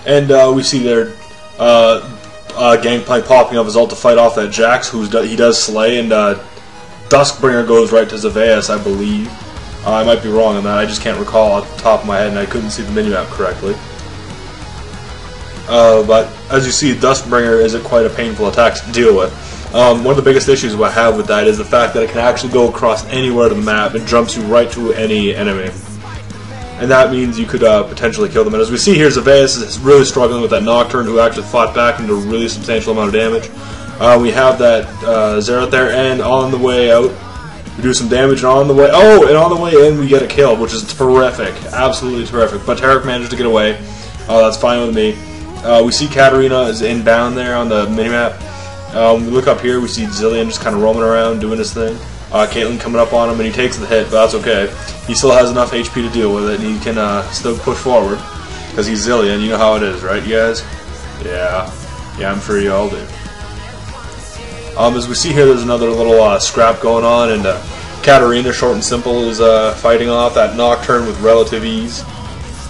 And we see there Gangplank popping up his ult to fight off that Jax, he does slay, and Duskbringer goes right to Zavaeus, I believe. I might be wrong on that, I just can't recall off the top of my head, and I couldn't see the minimap correctly. But as you see, Duskbringer isn't quite a painful attack to deal with. One of the biggest issues I have with that is the fact that it can actually go across anywhere on the map and jumps you right to any enemy. And that means you could potentially kill them. And as we see here, Zavaeus is really struggling with that Nocturne, who actually fought back into a really substantial amount of damage. We have that Xerath there, and on the way out, we do some damage, and on the way in, we get a kill, which is terrific, absolutely terrific. But Tarek managed to get away. That's fine with me. We see Katarina is inbound there on the minimap. We look up here, we see Zilean just kind of roaming around, doing his thing. Caitlyn coming up on him, and he takes the hit, but that's okay. He still has enough HP to deal with it, and he can still push forward, because he's Zilean. You know how it is, right, you guys? Yeah, I'm sure you all do. As we see here, there's another little scrap going on, and Katarina, ShortAndSimple, is fighting off that Nocturne with relative ease.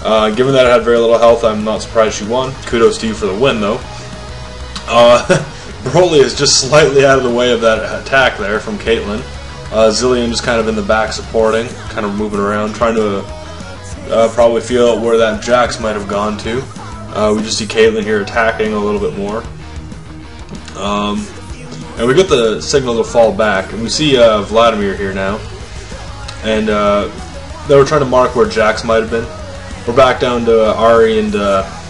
Given that it had very little health, I'm not surprised she won. Kudos to you for the win, though. Broly is just slightly out of the way of that attack there from Caitlyn. Zilean just kind of in the back supporting, kind of moving around, trying to probably feel out where that Jax might have gone to. We just see Caitlyn here attacking a little bit more. And we get the signal to fall back, and we see Vladamir here now. And they were trying to mark where Jax might have been. We're back down to Ahri and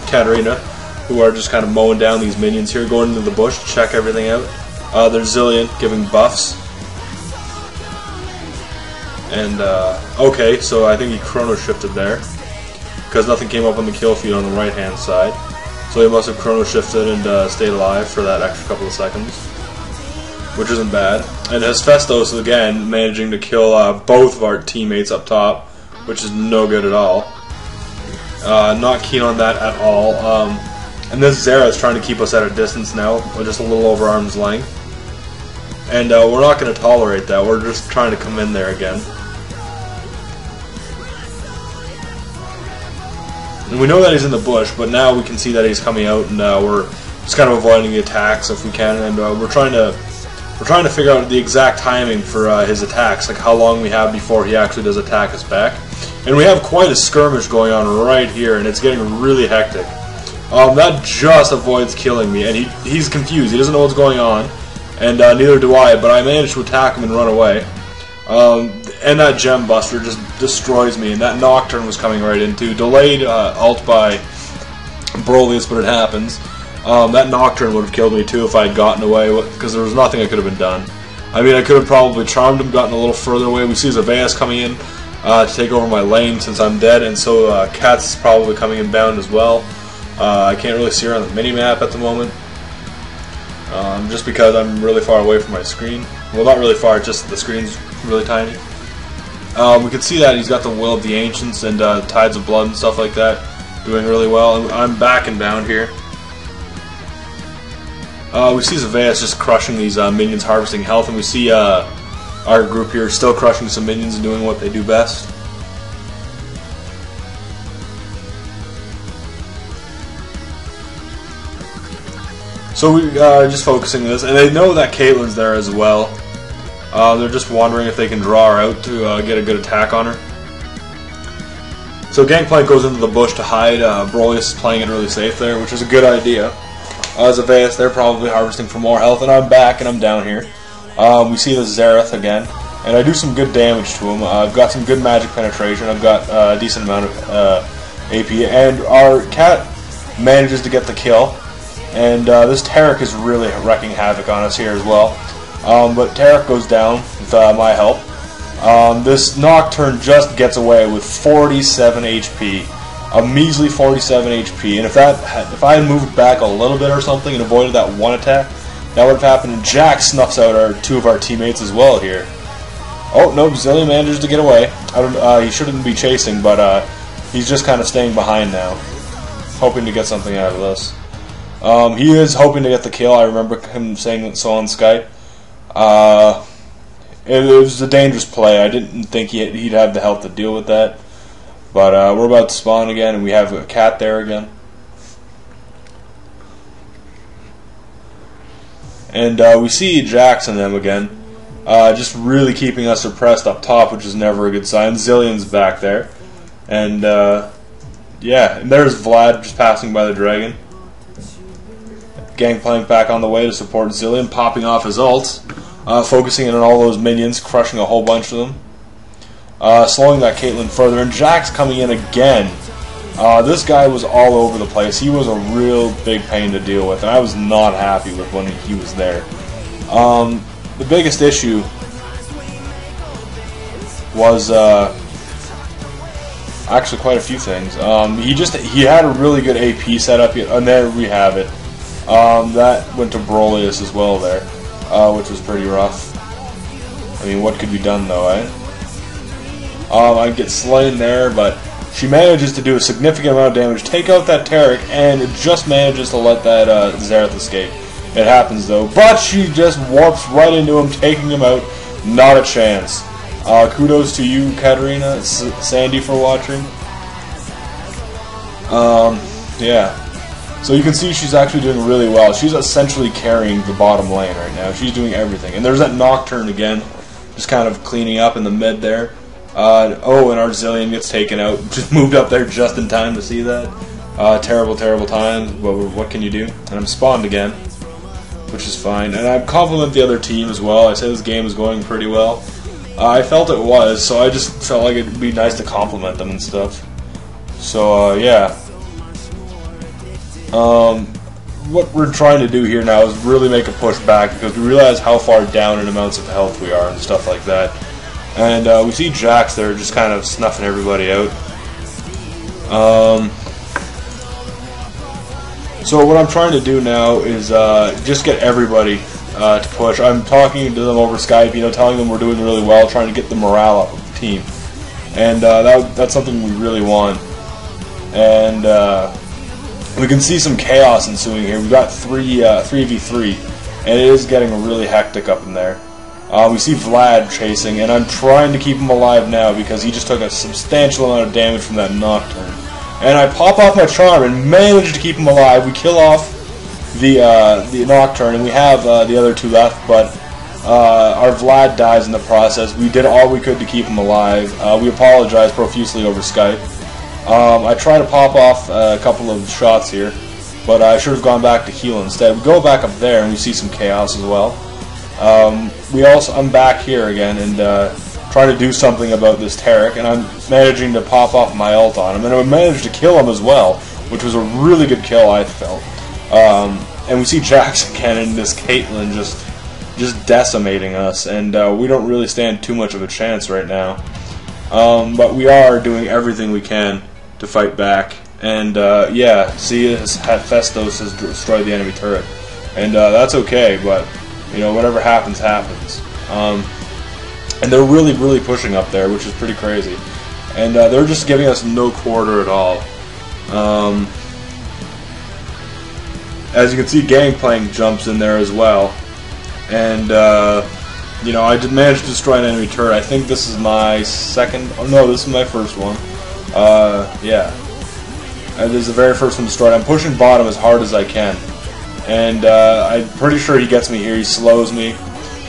Katarina, who are just kind of mowing down these minions here, going into the bush to check everything out. There's Zilean giving buffs. And, okay, so I think he chrono shifted there, because nothing came up on the kill feed on the right hand side. So he must have chrono shifted and stayed alive for that extra couple of seconds, which isn't bad. And Hephaestus again managing to kill both of our teammates up top, which is no good at all. Not keen on that at all. And this Xerath is trying to keep us at a distance now, just a little over arm's length. And we're not going to tolerate that, we're just trying to come in there again. And we know that he's in the bush, but now we can see that he's coming out, and we're just kind of avoiding the attacks if we can, and we're trying to figure out the exact timing for his attacks, like how long we have before he actually does attack us back. And we have quite a skirmish going on right here, and it's getting really hectic. That just avoids killing me, and he's confused. He doesn't know what's going on, and neither do I, but I managed to attack him and run away. And that Gem Buster just destroys me, and that Nocturne was coming right in too. Delayed ult by Brolius, but it happens. That Nocturne would have killed me too if I had gotten away, because there was nothing I could have been done. I mean, I could have probably charmed him, gotten a little further away. We see Zavaeus coming in to take over my lane since I'm dead, and so Kat's probably coming inbound as well. I can't really see her on the minimap at the moment, just because I'm really far away from my screen. Well, not really far, just the screen's really tiny. We can see that he's got the Will of the Ancients and Tides of Blood and stuff like that, doing really well. And I'm back and bound here. We see Zavaeus just crushing these minions, harvesting health, and we see our group here still crushing some minions and doing what they do best. So we just focusing on this, and they know that Caitlyn's there as well. They're just wondering if they can draw her out to get a good attack on her. So Gangplank goes into the bush to hide. Brolius is playing it really safe there, which is a good idea. Zavaeus, they're probably harvesting for more health, and I'm back and I'm down here. We see the Xerath again, and I do some good damage to him. I've got some good magic penetration. I've got a decent amount of AP, and our cat manages to get the kill. And this Tarek is really wreaking havoc on us here as well. But Tarek goes down with my help. This Nocturne just gets away with 47 HP. A measly 47 HP. And if I had moved back a little bit or something and avoided that one attack, that would have happened. And Jack snuffs out two of our teammates as well here. Oh, no, Zilean manages to get away. He shouldn't be chasing, but he's just kind of staying behind now, hoping to get something out of this. He is hoping to get the kill. I remember him saying so on Skype. It was a dangerous play. I didn't think he'd have the health to deal with that. But we're about to spawn again, and we have a cat there again. And we see Jax and them again, just really keeping us suppressed up top, which is never a good sign. Zilean's back there. And, yeah, and there's Vlad just passing by the dragon. Gangplank back on the way to support Zilean, popping off his ult, focusing in on all those minions, crushing a whole bunch of them. Slowing that Caitlyn further, and Jax coming in again. This guy was all over the place. He was a real big pain to deal with, and I was not happy with when he was there. The biggest issue was actually quite a few things. He had a really good AP setup, and there we have it. That went to Brolius as well there, which was pretty rough. I mean, what could be done though, eh? I get slain there, but she manages to do a significant amount of damage, take out that Taric, and it just manages to let that Xerath escape. It happens though, but she just warps right into him, taking him out. Not a chance. Kudos to you, Katarina, Sandy, for watching. Yeah. So you can see she's actually doing really well. She's essentially carrying the bottom lane right now. She's doing everything. And there's that Nocturne again, just kind of cleaning up in the mid there. Oh, and our Zilean gets taken out. Just moved up there just in time to see that. Terrible, terrible times, but what can you do? And I'm spawned again, which is fine. And I compliment the other team as well. I said this game is going pretty well. I felt it was, so I just felt like it'd be nice to compliment them and stuff. So, yeah. What we're trying to do here now is really make a push back, because we realize how far down in amounts of health we are and stuff like that. And we see Jax there just kind of snuffing everybody out. So what I'm trying to do now is just get everybody to push. I'm talking to them over Skype, telling them we're doing really well, trying to get the morale up of the team. And that's something we really want. And we can see some chaos ensuing here. We've got 3v3, and it is getting really hectic up in there. We see Vlad chasing, and I'm trying to keep him alive now because he just took a substantial amount of damage from that Nocturne. And I pop off my charm and manage to keep him alive. We kill off the Nocturne, and we have the other two left, but our Vlad dies in the process. We did all we could to keep him alive. We apologize profusely over Skype. I try to pop off a couple of shots here, but I should have gone back to heal instead. We go back up there and we see some chaos as well. I'm back here again and trying to do something about this Taric, and I'm managing to pop off my ult on him, and I managed to kill him as well, which was a really good kill, I felt. And we see Jax again and this Caitlyn just decimating us, and we don't really stand too much of a chance right now. But we are doing everything we can to fight back, and yeah, see, Festos has destroyed the enemy turret, and that's okay, but whatever happens, happens. And they're really pushing up there, which is pretty crazy, and they're just giving us no quarter at all. As you can see, Gangplank jumps in there as well, and I did manage to destroy an enemy turret. I think this is my second. Oh no, this is my first one. Yeah. This is the very first one destroyed. I'm pushing bottom as hard as I can. And I'm pretty sure he gets me here. He slows me.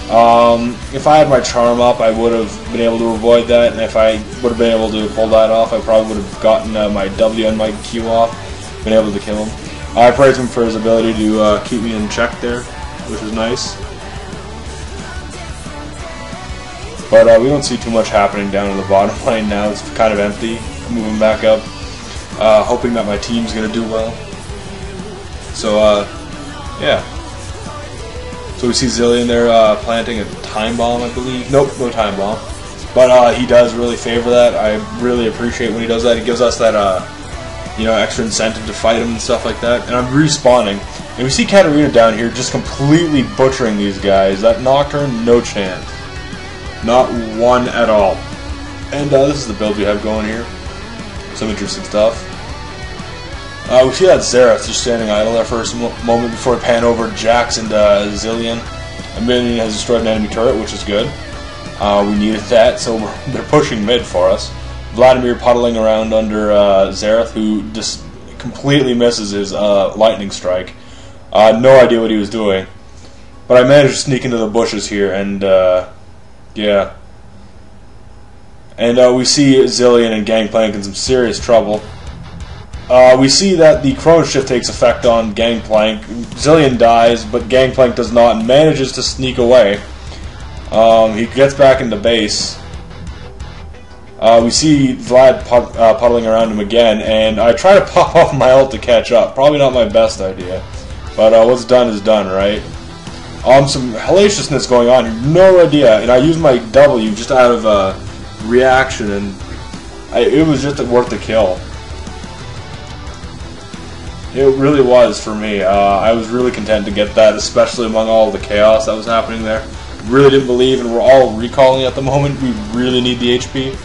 If I had my charm up, I would have been able to avoid that. And if I would have been able to pull that off, I probably would have gotten my W and my Q off, been able to kill him. I praise him for his ability to keep me in check there, which is nice. But we don't see too much happening down in the bottom lane now. It's kind of empty. Moving back up, hoping that my team's going to do well. So, yeah. So we see Zilean there planting a time bomb, I believe. Nope, no time bomb. But he does really favor that. I really appreciate when he does that. He gives us that, extra incentive to fight him and stuff like that. And I'm respawning. And we see Katarina down here just completely butchering these guys. That Nocturne, no chance. Not one at all. And this is the build we have going here. Some interesting stuff. We see that Xerath just standing idle there for a moment before we pan over Jax and Zilean. A minion has destroyed an enemy turret, which is good. We needed that, so they're pushing mid for us. Vladamir puddling around under Xerath, who just completely misses his lightning strike. No idea what he was doing. But I managed to sneak into the bushes here, and yeah. And we see Zilean and Gangplank in some serious trouble. We see that the Chrono Shift takes effect on Gangplank. Zilean dies, but Gangplank does not and manages to sneak away. He gets back into base. We see Vlad puddling around him again, and I try to pop off my ult to catch up. Probably not my best idea, but what's done is done, right? Some hellaciousness going on here, no idea, and I use my W just out of reaction, and it was just worth the kill. It really was for me. I was really content to get that, especially among all the chaos that was happening there. Really didn't believe, and we're all recalling at the moment. We really need the HP.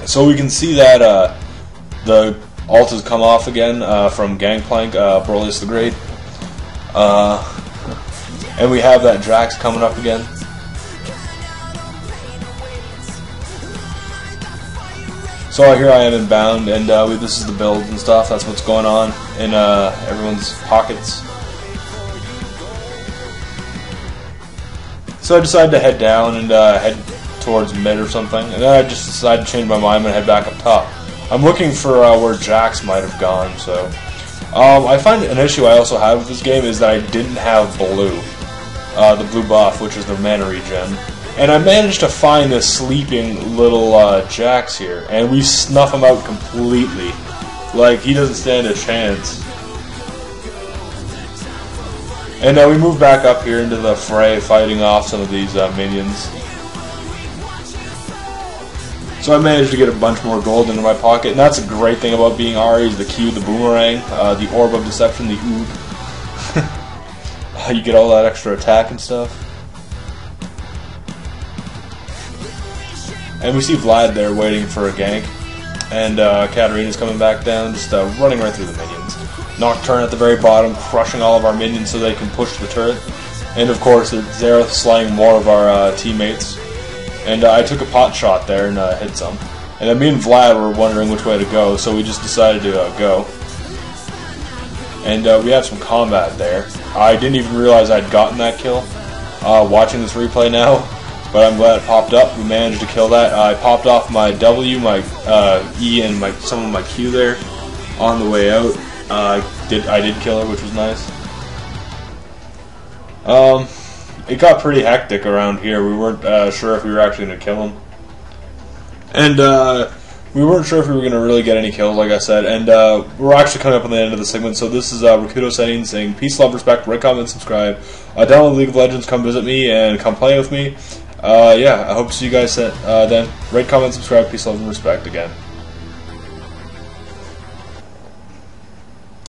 So we can see that the ult has come off again from Gangplank, BroliusTheGreat. And we have that Drax coming up again. So here I am in Bound, and this is the build and stuff. That's what's going on in everyone's pockets. So I decided to head down and head towards mid or something, and then I just decided to change my mind and head back up top. I'm looking for where Jax might have gone. So I find an issue I also have with this game is that I didn't have blue, the blue buff, which is the mana regen. And I managed to find this sleeping little Jax here, and we snuff him out completely. Like, he doesn't stand a chance. And now we move back up here into the fray, fighting off some of these minions. So I managed to get a bunch more gold into my pocket, and that's a great thing about being Ahri, is the Q, the boomerang, the orb of deception, the oob. You get all that extra attack and stuff. And we see Vlad there waiting for a gank, and Katarina's coming back down, just running right through the minions. Nocturne at the very bottom, crushing all of our minions so they can push the turret. And of course, Zavaeus slaying more of our teammates. And I took a pot shot there and hit some. And then me and Vlad were wondering which way to go, so we just decided to go. And we have some combat there. I didn't even realize I'd gotten that kill. Watching this replay now. But I'm glad it popped up. We managed to kill that. I popped off my W, my E, and some of my Q there on the way out. I did kill her, which was nice. It got pretty hectic around here. We weren't sure if we were actually going to kill him, and we weren't sure if we were going to really get any kills, like I said. And we're actually coming up on the end of the segment. So this is Rakudo Setting saying peace, love, respect, rate, comment, subscribe. Download League of Legends. Come visit me and come play with me. Yeah, I hope to see you guys then. Rate, comment, subscribe, peace, love, and respect again.